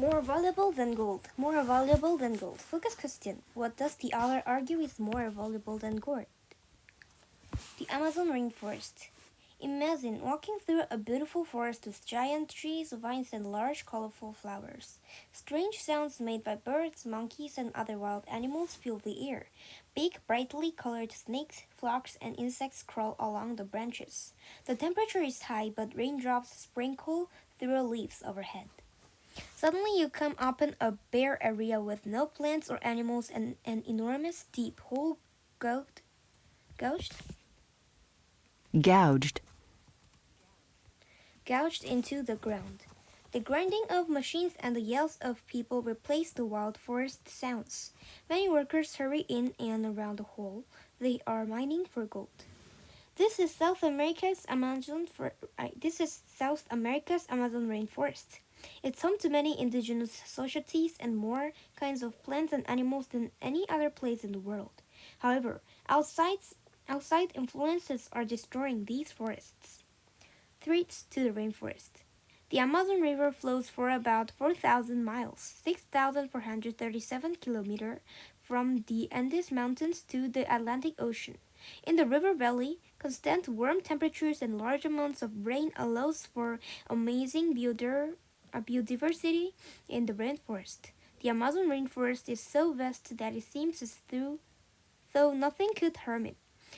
More valuable than gold. More valuable than gold. Focus question. What does the author argue is more valuable than gold? The Amazon rainforest. Imagine walking through a beautiful forest with giant trees, vines, and large colorful flowers. Strange sounds made by birds, monkeys, and other wild animals fill the air. Big, brightly colored snakes, frogs, and insects crawl along the branches. The temperature is high, but raindrops sprinkle through leaves overhead. Suddenly, you come upon a bare area with no plants or animals and an enormous, deep hole gouged Gouged. gouged into the ground. The grinding of machines and the yells of people replace the wild forest sounds. Many workers hurry in and around the hole. They are mining for gold. This is South America's Amazon rainforest. It's home to many indigenous societies and more kinds of plants and animals than any other place in the world. However, outside influences are destroying these forests. Threats to the rainforest. The Amazon River flows for about 4,000 miles, 6,437 kilometers, from the Andes Mountains to the Atlantic Ocean. In the river valley, constant warm temperatures and large amounts of rain allows for amazing biodiversity in the rainforest. The Amazon rainforest is so vast that it seems as though nothing could harm it.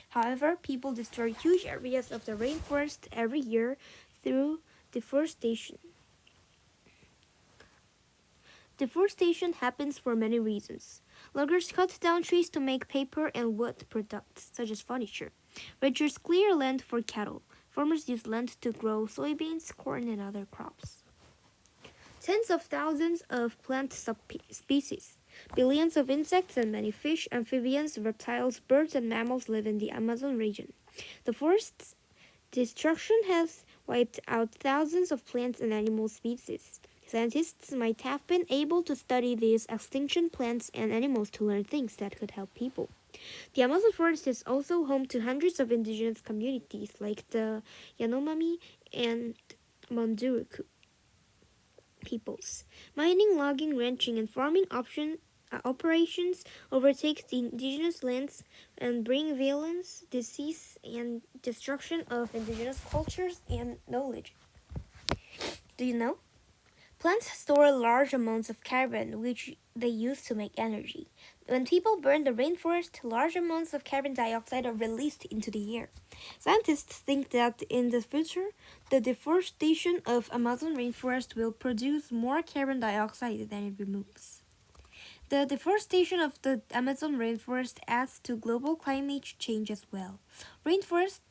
However, people destroy huge areas of the rainforest every year through deforestation. Deforestation happens for many reasons. Loggers cut down trees to make paper and wood products, such as furniture. Ranchers clear land for cattle. Farmers use land to grow soybeans, corn, and other crops. Tens of thousands of plant species, billions of insects, and many fish, amphibians, reptiles, birds, and mammals live in the Amazon region. The forest's destruction has wiped out thousands of plants and animal species. Scientists might have been able to study these extinction plants and animals to learn things that could help people. The Amazon forest is also home to hundreds of indigenous communities like the Yanomami and Munduruku peoples. Mining, logging, ranching, and farming operations overtake the indigenous lands and bring violence, disease, and destruction of indigenous cultures and knowledge. Do you know? Plants store large amounts of carbon, which they use to make energy. When people burn the rainforest, large amounts of carbon dioxide are released into the air. Scientists think that in the future, the deforestation of Amazon rainforest will produce more carbon dioxide than it removes. The deforestation of the Amazon rainforest adds to global climate change as well. Rainforest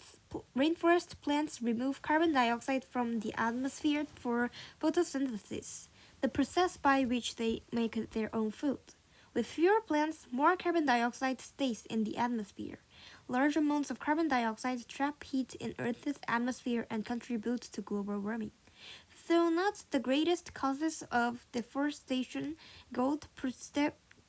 plants remove carbon dioxide from the atmosphere for photosynthesis, the process by which they make their own food. With fewer plants, more carbon dioxide stays in the atmosphere. Large amounts of carbon dioxide trap heat in Earth's atmosphere and contribute to global warming. Though not the greatest causes of deforestation, gold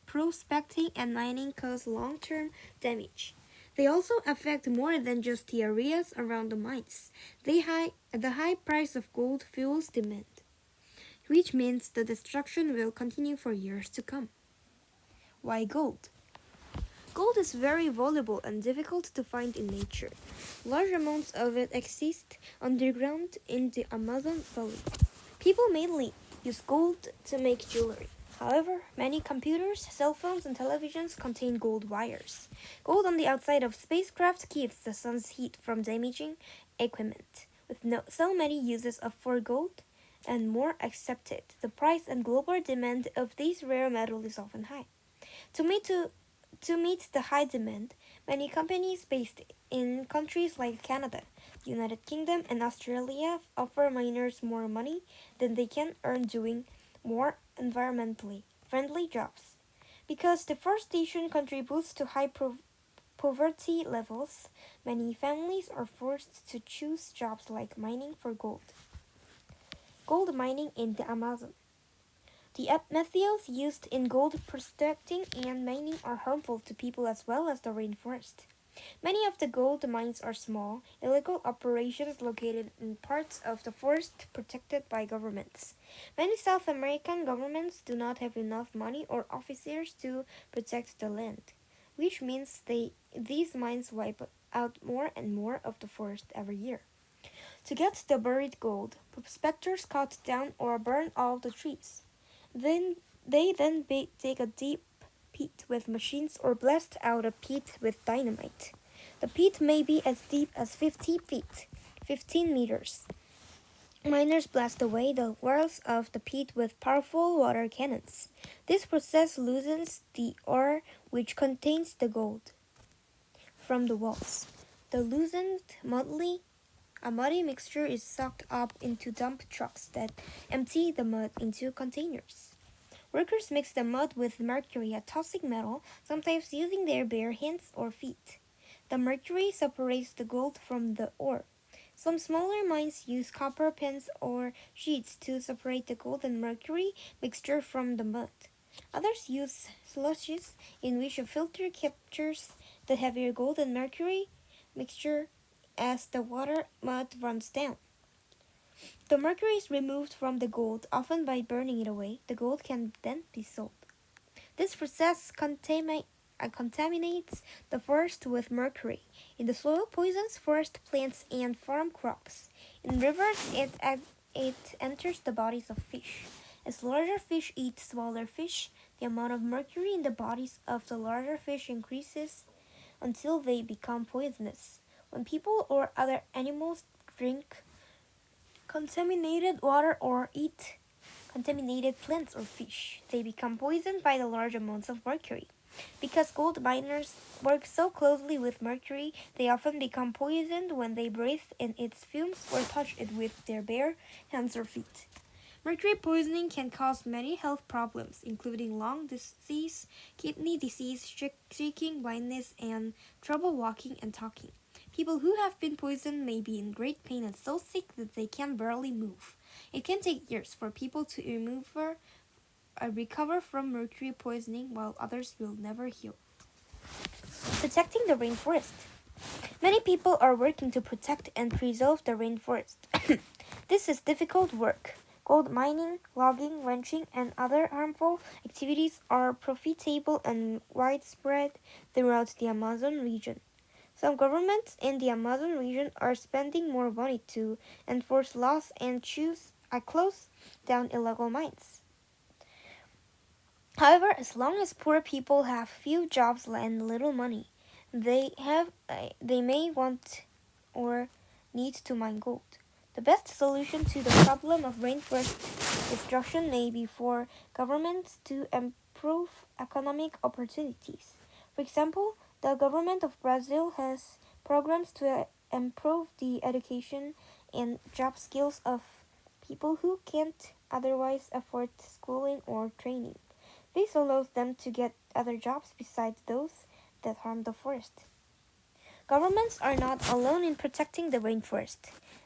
prospecting and mining cause long-term damage. They also affect more than just the areas around the mines. The high price of gold fuels demand, which means the destruction will continue for years to come. Why gold? Gold is very valuable and difficult to find in nature. Large amounts of it exist underground in the Amazon Valley. People mainly use gold to make jewelry. However, many computers, cell phones, and televisions contain gold wires. Gold on the outside of spacecraft keeps the sun's heat from damaging equipment. With so many uses for gold and more accepted, the price and global demand of this rare metal is often high. To meet the high demand, many companies based in countries like Canada, the United Kingdom, and Australia offer miners more money than they can earn doing more environmentally friendly jobs. Because deforestation contributes to high poverty levels, many families are forced to choose jobs like mining for gold. Gold mining in the Amazon. The metals used in gold prospecting and mining are harmful to people as well as the rainforest. Many of the gold mines are small, illegal operations located in parts of the forest protected by governments. Many South American governments do not have enough money or officers to protect the land, which means these mines wipe out more and more of the forest every year. To get the buried gold, prospectors cut down or burn all the trees. Then they dig a deep pit with machines or blast out a pit with dynamite. The pit may be as deep as 50 feet, 15 meters. Miners blast away the walls of the pit with powerful water cannons. This process loosens the ore which contains the gold from the walls. The loosened a muddy mixture is sucked up into dump trucks that empty the mud into containers. Workers mix the mud with mercury, a toxic metal, sometimes using their bare hands or feet. The mercury separates the gold from the ore. Some smaller mines use copper pins or sheets to separate the gold and mercury mixture from the mud. Others use slushes in which a filter captures the heavier gold and mercury mixture as the water mud runs down. The mercury is removed from the gold, often by burning it away. The gold can then be sold. This process contaminates the forest with mercury. In the soil, poisons forest plants and farm crops. In rivers, it enters the bodies of fish. As larger fish eat smaller fish, the amount of mercury in the bodies of the larger fish increases until they become poisonous. When people or other animals drink contaminated water or eat contaminated plants or fish, they become poisoned by the large amounts of mercury. Because gold miners work so closely with mercury, they often become poisoned when they breathe in its fumes or touch it with their bare hands or feet. Mercury poisoning can cause many health problems, including lung disease, kidney disease, shaking, blindness, and trouble walking and talking. People who have been poisoned may be in great pain and so sick that they can barely move. It can take years for people to recover from mercury poisoning, while others will never heal. Protecting the rainforest. Many people are working to protect and preserve the rainforest. This is difficult work. Gold mining, logging, ranching, and other harmful activities are profitable and widespread throughout the Amazon region. Some governments in the Amazon region are spending more money to enforce laws and close down illegal mines. However, as long as poor people have few jobs and little money, they may want or need to mine gold. The best solution to the problem of rainforest destruction may be for governments to improve economic opportunities. For example, the government of Brazil has programs to improve the education and job skills of people who can't otherwise afford schooling or training. This allows them to get other jobs besides those that harm the forest. Governments are not alone in protecting the rainforest.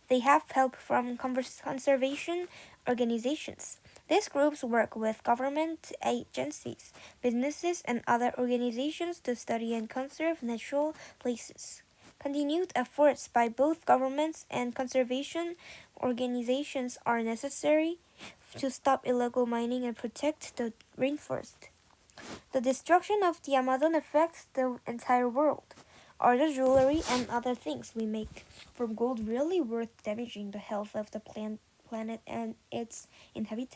They have help from conservation organizations. These groups work with government agencies, businesses, and other organizations to study and conserve natural places. Continued efforts by both governments and conservation organizations are necessary to stop illegal mining and protect the rainforest. The destruction of the Amazon affects the entire world. Are the jewelry and other things we make from gold really worth damaging the health of the planet and its inhabitants?